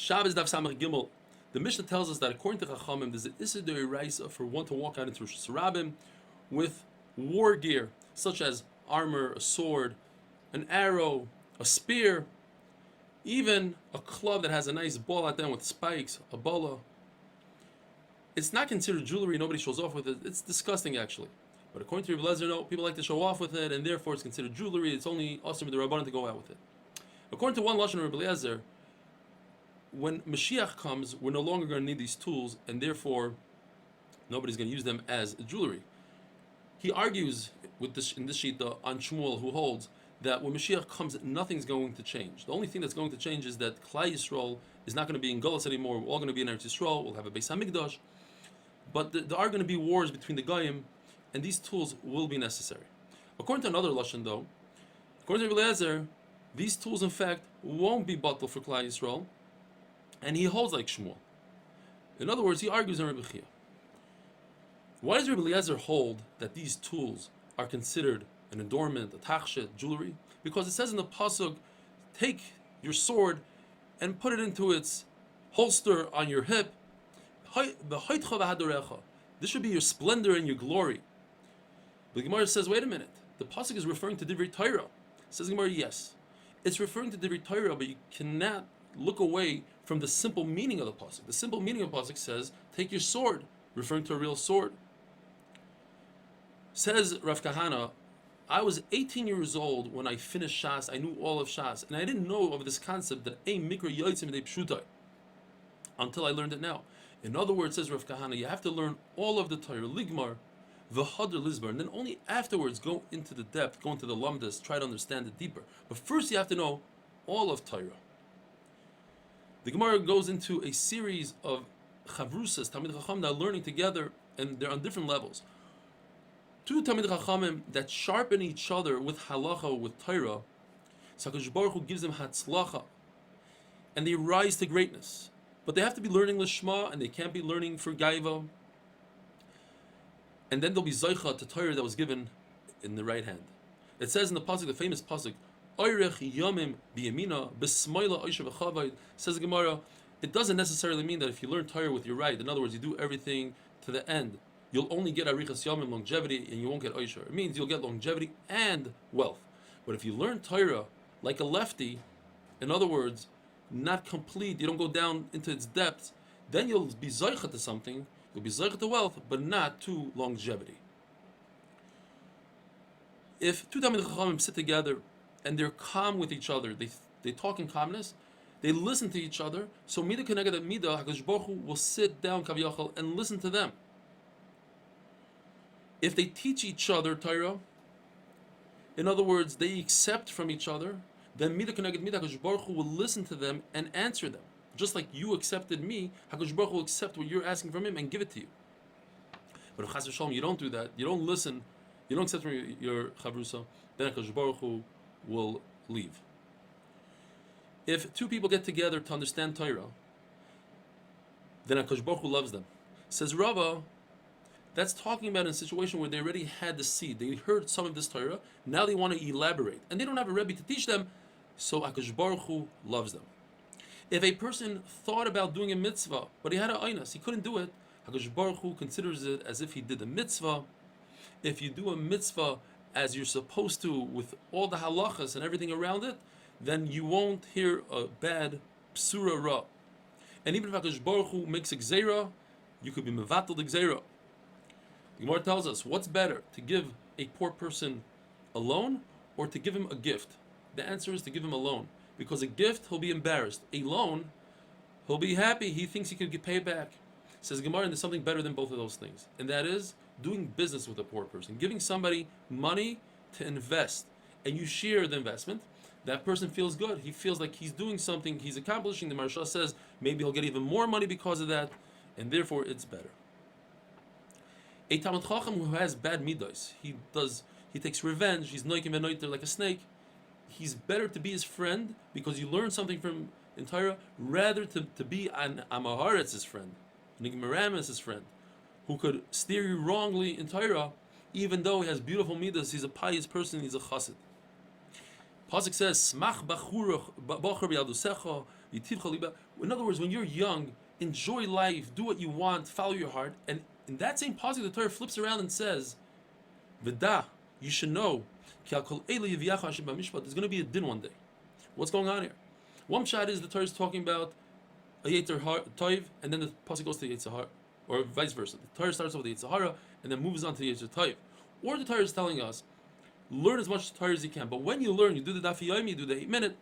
Shabbos Daf Samach Gimel. The Mishnah tells us that according to Chachamim, there's an Issur D'Oraisa for one to walk out into Rosh Hashanah with war gear, such as armor, a sword, an arrow, a spear, even a club that has a nice ball at the end with spikes, a bola. It's not considered jewelry, nobody shows off with it. It's disgusting actually. But according to Rebbe Lezer, no, people like to show off with it, and therefore it's considered jewelry. It's only awesome for the Rabbanan to go out with it. According to one Lashon of Rebbe Lezer, when Mashiach comes, we're no longer going to need these tools, and therefore nobody's going to use them as jewelry. He argues with this in this shita on Shmuel, who holds that when Mashiach comes, nothing's going to change. The only thing that's going to change is that Klal Yisrael is not going to be in Golus anymore. We're all going to be in Eretz Yisrael. We'll have a Beis Hamikdash, but there are going to be wars between the Goyim, and these tools will be necessary. According to another Lashon, though, according to Rebbe Lezer, these tools, in fact, won't be batal for Klal Yisrael, and he holds like Shmuel. In other words, he argues in Rebbe Chia. Why does Rebbe Eliezer hold that these tools are considered an adornment, a tachshet, jewelry? Because it says in the pasuk, take your sword and put it into its holster on your hip. This should be your splendor and your glory. But the Gemara says, wait a minute, the pasuk is referring to Divrei Torah. Says the Gemara, yes, it's referring to Divrei Torah, but you cannot look away from the simple meaning of the pasuk. The simple meaning of the pasuk says, take your sword, referring to a real sword. Says Rav Kahana, I was 18 years old when I finished Shas. I knew all of Shas, and I didn't know of this concept that a mikra yotzim de pshutai until I learned it now. In other words, says Rav Kahana, you have to learn all of the Torah, ligmar, v'hadr lizbar, and then only afterwards go into the depth, go into the lamdas, try to understand it deeper. But first you have to know all of Torah. The Gemara goes into a series of chavrusas, Talmid Chacham, that are learning together, and they're on different levels. Two Talmid Chachamim that sharpen each other with halacha, with Torah, so HaKadosh Baruch Hu gives them hatzlacha, and they rise to greatness. But they have to be learning lishma, and they can't be learning for gaiva. And then they'll be zaycha to Torah that was given in the right hand. It says in the pasuk, the famous pasuk, Oirech yomim biyamina b'smoila oisha v'chavayid. Says the Gemara, it doesn't necessarily mean that if you learn Torah with your right, in other words, you do everything to the end, you'll only get arichas yomim, longevity, and you won't get oisha. It means you'll get longevity and wealth. But if you learn Torah like a lefty, in other words, not complete, you don't go down into its depths, then you'll be zaycha to something, you'll be zaycha to wealth, but not to longevity. If two Talmid Chachamim sit together and they're calm with each other, they talk in calmness, they listen to each other, so Midah Keneged Midah, HaKadosh Baruch Hu will sit down, Kaviyachal, and listen to them. If they teach each other Torah, in other words, they accept from each other, then Midah Keneged Midah, HaKadosh Baruch Hu will listen to them and answer them. Just like you accepted me, HaKadosh Baruch Hu will accept what you're asking from him and give it to you. But if Chas v'Shalom, you don't do that, you don't listen, you don't accept from your chavrusa, then HaKadosh Baruch Hu will leave. If two people get together to understand Torah, then HaKadosh Baruch Hu loves them. Says Rava, that's talking about in a situation where they already had the seed. They heard some of this Torah, now they want to elaborate. And they don't have a Rebbe to teach them, so HaKadosh Baruch Hu loves them. If a person thought about doing a mitzvah, but he had an aynas, he couldn't do it, HaKadosh Baruch Hu considers it as if he did a mitzvah. If you do a mitzvah as you're supposed to, with all the halachas and everything around it, then you won't hear a bad psura ra. And even if HaKadosh Baruch Hu makes a gzeira, you could be mevatel the gzeira. The Gemara tells us, what's better, to give a poor person a loan or to give him a gift? The answer is to give him a loan. Because a gift, he'll be embarrassed. A loan, he'll be happy, he thinks he could get paid back. Says Gemara, and there's something better than both of those things. And that is doing business with a poor person. Giving somebody money to invest. And you share the investment. That person feels good. He feels like he's doing something, he's accomplishing. The Maharsha says maybe he'll get even more money because of that. And therefore it's better. A Talmid Chacham who has bad midos, he takes revenge, he's noikim v'noiter like a snake. He's better to be his friend because you learn something from in Torah, rather to be an Amaharetz's friend, an Igmaramis' friend, who could steer you wrongly in Torah, even though he has beautiful midas, he's a pious person, he's a chassid. Pasuk says, Smach bachur b'yadusecha In other words, when you're young, enjoy life, do what you want, follow your heart. And in that same pasuk, the Torah flips around and says, "V'da, you should know, there's going to be a din one day." What's going on here? One shot is the Torah is talking about a Yetzer Toiv, and then the pasuk goes to the Yetzer Hara, or vice versa. The Torah starts off with the Yetzer Hara and then moves on to the Yetzer Toiv. Or the Torah is telling us, learn as much Torah as you can. But when you learn, you do the Daf Yomi, you do the 8-minute,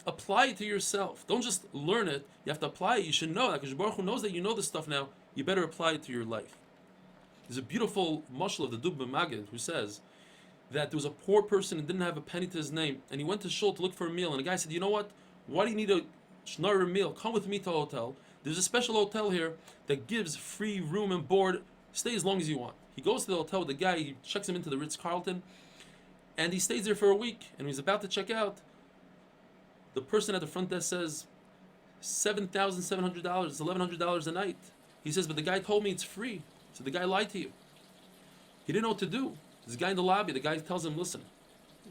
apply it to yourself. Don't just learn it, you have to apply it. You should know that, because Baruch Hu knows that you know this stuff now, you better apply it to your life. There's a beautiful mashal of the Dub Magid who says that there was a poor person and didn't have a penny to his name, and he went to shul to look for a meal, and the guy said, you know what, why do you need a shnar meal? Come with me to a hotel. There's a special hotel here that gives free room and board. Stay as long as you want. He goes to the hotel with the guy, he checks him into the Ritz-Carlton, and he stays there for a week, and when he's about to check out, the person at the front desk says, $7,700, it's $1,100 a night. He says, but the guy told me it's free. So the guy lied to you. He didn't know what to do. This guy in the lobby, the guy tells him, listen,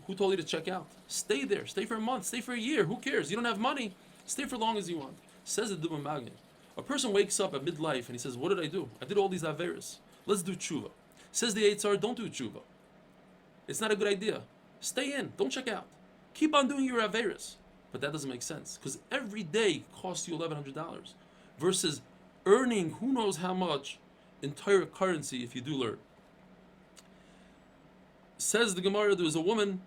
who told you to check out? Stay there, stay for a month, stay for a year, who cares? You don't have money, stay for as long as you want. Says the Dubba Magid. A person wakes up at midlife and he says, what did I do? I did all these averis. Let's do tshuva. Says the Eitzar, don't do tshuva. It's not a good idea. Stay in, don't check out. Keep on doing your averis. But that doesn't make sense, because every day costs you $1,100 versus earning who knows how much in Torah currency if you do learn. Says the Gemara, there was a woman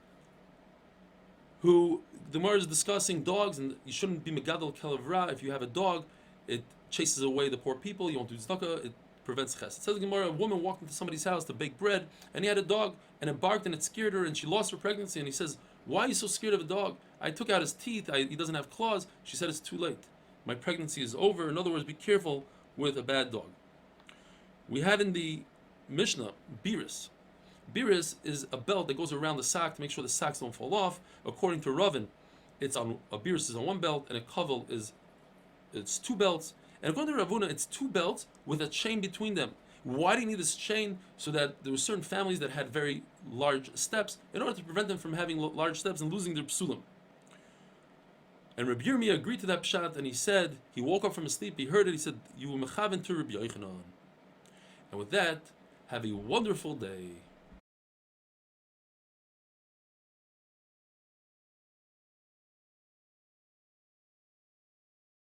who, the Gemara is discussing dogs, and you shouldn't be megadol kelev ra. If you have a dog, it chases away the poor people. You won't do tzedakah, it prevents ches. It says the Gemara, a woman walked into somebody's house to bake bread, and he had a dog, and it barked and it scared her, and she lost her pregnancy. And he says, why are you so scared of a dog? I took out his teeth, he doesn't have claws. She said, it's too late. My pregnancy is over. In other words, be careful with a bad dog. We had in the Mishnah, biris. Biris is a belt that goes around the sack to make sure the sacks don't fall off. According to Ravin, a biris is on one belt, and a kavel it's two belts. And according to Ravuna, it's two belts with a chain between them. Why do you need this chain? So that there were certain families that had very large steps in order to prevent them from having large steps and losing their psulim. And Rabbi Yirmiyah agreed to that pshat, and he said, he woke up from his sleep, he heard it, he said, you will mechaven to Rabbi Yochanan. And with that, have a wonderful day.